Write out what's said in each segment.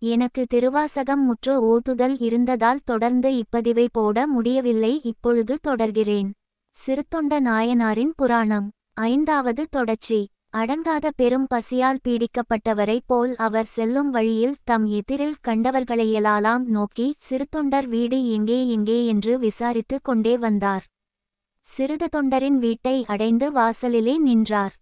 எனக்கு திருவாசகம் முற்று ஓதுதல் இருந்ததால் தொடர்ந்து இப்பதிவை போட முடியவில்லை. இப்பொழுது தொடர்கிறேன். சிறுத்தொண்ட நாயனாரின் புராணம். 5வது தொடர்ச்சி. அடங்காத பெரும் பசியால் பீடிக்கப்பட்டவரைப் போல் அவர் செல்லும் வழியில் தம் எதிரில் கண்டவர்களையெல்லாம் நோக்கி சிறுத்தொண்டர் வீடு எங்கே எங்கே என்று விசாரித்து கொண்டே வந்தார். சிறுது தொண்டரின் வீட்டை அடைந்து வாசலிலே நின்றார்.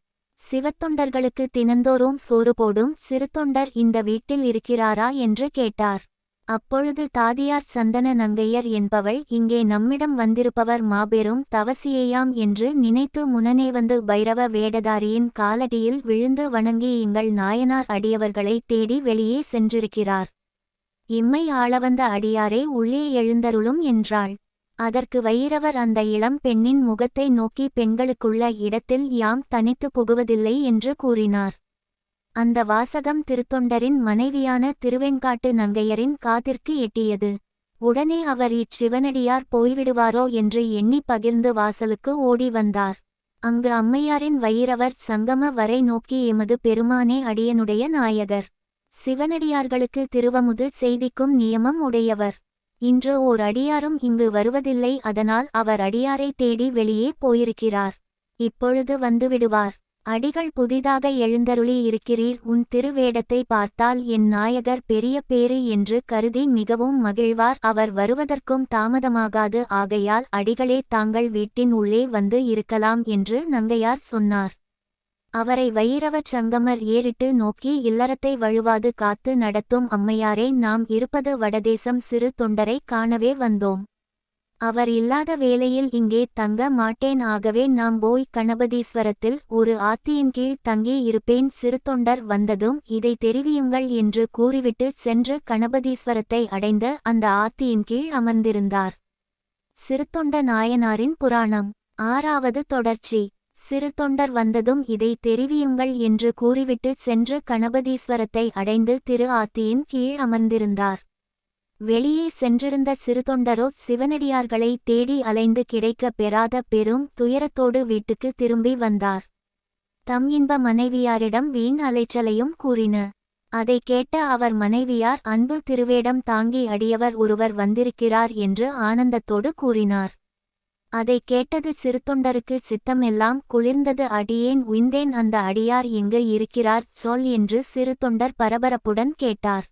சிவத்தொண்டர்களுக்கு தினந்தோறும் சோறு போடும் சிறுத்தொண்டர் இந்த வீட்டில் இருக்கிறாரா என்று கேட்டார். அப்பொழுது தாதியார் சந்தன நங்கையர் என்பவள், இங்கே நம்மிடம் வந்திருப்பவர் மாபெரும் தவசியேயாம் என்று நினைத்து முன்னே வந்து பைரவ வேடதாரியின் காலடியில் விழுந்து வணங்கி எங்கள் நாயனார் அடியவர்களை தேடி வெளியே சென்றிருக்கிறார். இம்மை ஆளவந்த அடியாரே உள்ளே எழுந்தருளும் என்றாள். அதற்கு வைரவர் அந்த இளம் பெண்ணின் முகத்தை நோக்கி, பெண்களுக்குள்ள இடத்தில் யாம் தனித்து புகுவதில்லை என்று கூறினார். அந்த வாசகம் திருத்தொண்டரின் மனைவியான திருவெண்காட்டு நங்கையரின் காதிற்கு எட்டியது. உடனே அவர் இச்சிவனடியார் போய்விடுவாரோ என்று எண்ணி பகிர்ந்து வாசலுக்கு ஓடி வந்தார். அங்கு அம்மையாரின் வைரவர் சங்கம வரை நோக்கி, எமது பெருமானே, அடியனுடைய நாயகர் சிவனடியார்களுக்கு திருவமுது செய்திக்கும் நியமம் உடையவர். இன்று ஓர் அடியாரும் இங்கு வருவதில்லை. அதனால் அவர் அடியாரை தேடி வெளியே போயிருக்கிறார். இப்பொழுது வந்துவிடுவார். அடிகள் புதிதாக எழுந்தருளி இருக்கிறீர். உன் திருவேடத்தை பார்த்தால் என் நாயகர் பெரிய பேறு என்று கருதி மிகவும் மகிழ்வார். அவர் வருவதற்கும் தாமதமாகாது. ஆகையால் அடிகளே தாங்கள் வீட்டின் உள்ளே வந்து இருக்கலாம் என்று நங்கையார் சொன்னார். அவரை வைரவச் சங்கமர் ஏறிட்டு நோக்கி, இல்லறத்தை வழுவாது காத்து நடத்தும் அம்மையாரே, நாம் இருப்பது வடதேசம். சிறு தொண்டரை காணவே வந்தோம். அவர் இல்லாத வேளையில் இங்கே தங்க மாட்டேன். ஆகவே நாம் போய் கணபதீஸ்வரத்தில் ஒரு ஆத்தியின் கீழ் தங்கி இருப்பேன். சிறுத்தொண்டர் வந்ததும் இதை தெரிவியுங்கள் என்று கூறிவிட்டு சென்று கணபதீஸ்வரத்தை அடைந்து அந்த ஆத்தியின் கீழ் அமர்ந்திருந்தார். சிறுத்தொண்ட நாயனாரின் புராணம். 6வது தொடர்ச்சி. சிறுத்தொண்டர் வந்ததும் இதை தெரிவியுங்கள் என்று கூறிவிட்டு சென்று கணபதீஸ்வரத்தை அடைந்து திரு ஆத்தியின் கீழ் அமர்ந்திருந்தார். வெளியே சென்றிருந்த சிறுத்தொண்டரோ சிவனடியார்களை தேடி அலைந்து கிடைக்க பெறாத பெரும் துயரத்தோடு வீட்டுக்கு திரும்பி வந்தார். தம் இன்ப மனைவியாரிடம் வீண் அலைச்சலையும் கூறின. அதை கேட்ட அவர் மனைவியார், அன்பு திருவேடம் தாங்கி அடியவர் ஒருவர் வந்திருக்கிறார் என்று ஆனந்தத்தோடு கூறினார். அதை கேட்டது சிறுத்தொண்டருக்கு சித்தமெல்லாம் குளிர்ந்தது. அடியேன் உய்ந்தேன். அந்த அடியார் எங்கு இருக்கிறார் சொல் என்று சிறுத்தொண்டர் பரபரப்புடன் கேட்டார்.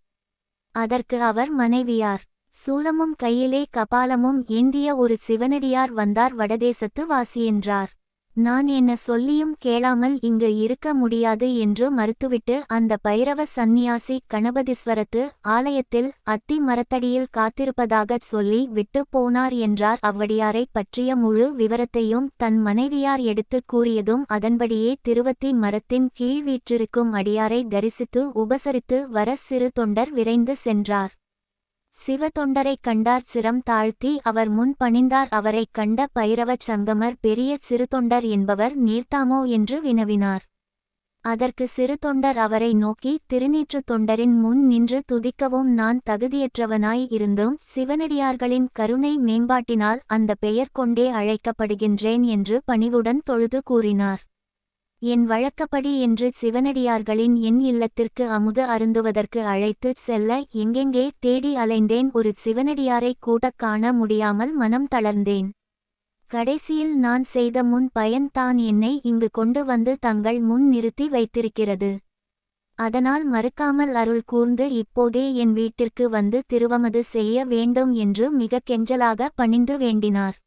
அதற்கு அவர் மனைவியார், சூலமும் கையிலே கபாலமும் ஏந்திய ஒரு சிவனடியார் வந்தார், வடதேசத்து வாசியென்றார். நான் என்ன சொல்லியும் கேளாமல் இங்கு இருக்க முடியாது என்று மறுத்துவிட்டு அந்த பைரவ சந்நியாசி கணபதீஸ்வரத்து ஆலயத்தில் அத்தி மரத்தடியில் காத்திருப்பதாகச் சொல்லி விட்டு போனார் என்றார். அவ்வடியாரைப் பற்றிய முழு விவரத்தையும் தன் மனைவியார் எடுத்து கூறியதும் அதன்படியே திருவத்தி மரத்தின் கீழ் வீற்றிருக்கும் அடியாரை தரிசித்து உபசரித்து வர சிறு தொண்டர் விரைந்து சென்றார். சிவத்தொண்டரைக் கண்டார். சிரம் தாழ்த்தி அவர் முன் பணிந்தார். அவரைக் கண்ட பைரவச் சங்கமர், பெரிய சிறுத்தொண்டர் என்பவர் நீர்த்தாமோ என்று வினவினார். அதற்கு சிறுத்தொண்டர் அவரை நோக்கி, திருநீற்றுத் தொண்டரின் முன் நின்று துதிக்கவும் நான் தகுதியற்றவனாய் இருந்தும் சிவனடியார்களின் கருணை மேம்பாட்டினால் அந்த பெயர் கொண்டே அழைக்கப்படுகின்றேன் என்று பணிவுடன் தொழுது கூறினார். என் வழக்கப்படி என்று சிவனடியார்களின் என் இல்லத்திற்கு அமுது அருந்துவதற்கு அழைத்து செல்ல எங்கெங்கே தேடி அலைந்தேன். ஒரு சிவனடியாரை கூடக் காண முடியாமல் மனம் தளர்ந்தேன். கடைசியில் நான் செய்த முன் பயன் தான் என்னை இங்கு கொண்டு வந்து தங்கள் முன் நிறுத்தி வைத்திருக்கிறது. அதனால் மறுக்காமல் அருள் கூர்ந்து இப்போதே என் வீட்டிற்கு வந்து திருவமது செய்ய வேண்டும் என்று மிக கெஞ்சலாக பணிந்து வேண்டினார்.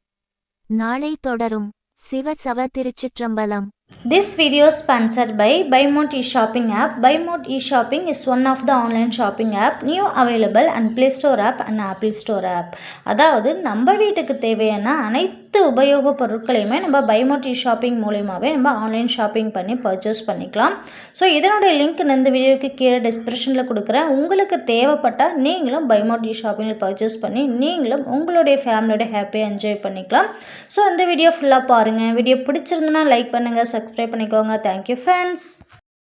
நாளை தொடரும். சிவ சவ திருச்சிற்றம்பலம். This video is sponsored by BuyMode eShopping app. BuyMode eShopping is one of the online shopping app new available on Play Store app and Apple Store app. அதாவது நம்ம வீட்டுக்கு தேவையான அனைத்து உபயோக பொருட்களையுமே நம்ம BuyMode eShopping மூலமாகவே நம்ம ஆன்லைன் ஷாப்பிங் பண்ணி பர்ச்சேஸ் பண்ணிக்கலாம். ஸோ இதனுடைய லிங்க் இந்த வீடியோக்கு கீழே டிஸ்கிரிப்ஷனில் கொடுக்குறேன். உங்களுக்கு தேவைப்பட்டால் நீங்களும் BuyMode eShoppingல் பர்ச்சேஸ் பண்ணி நீங்களும் உங்களுடைய ஃபேமிலியோட ஹாப்பியாக என்ஜாய் பண்ணிக்கலாம். ஸோ இந்த வீடியோ ஃபுல்லாக பாருங்கள். வீடியோ பிடிச்சிருந்தனா லைக் பண்ணுங்கள், சப்ஸ்கிரைப் பண்ணிக்கோங்க. Thank you friends.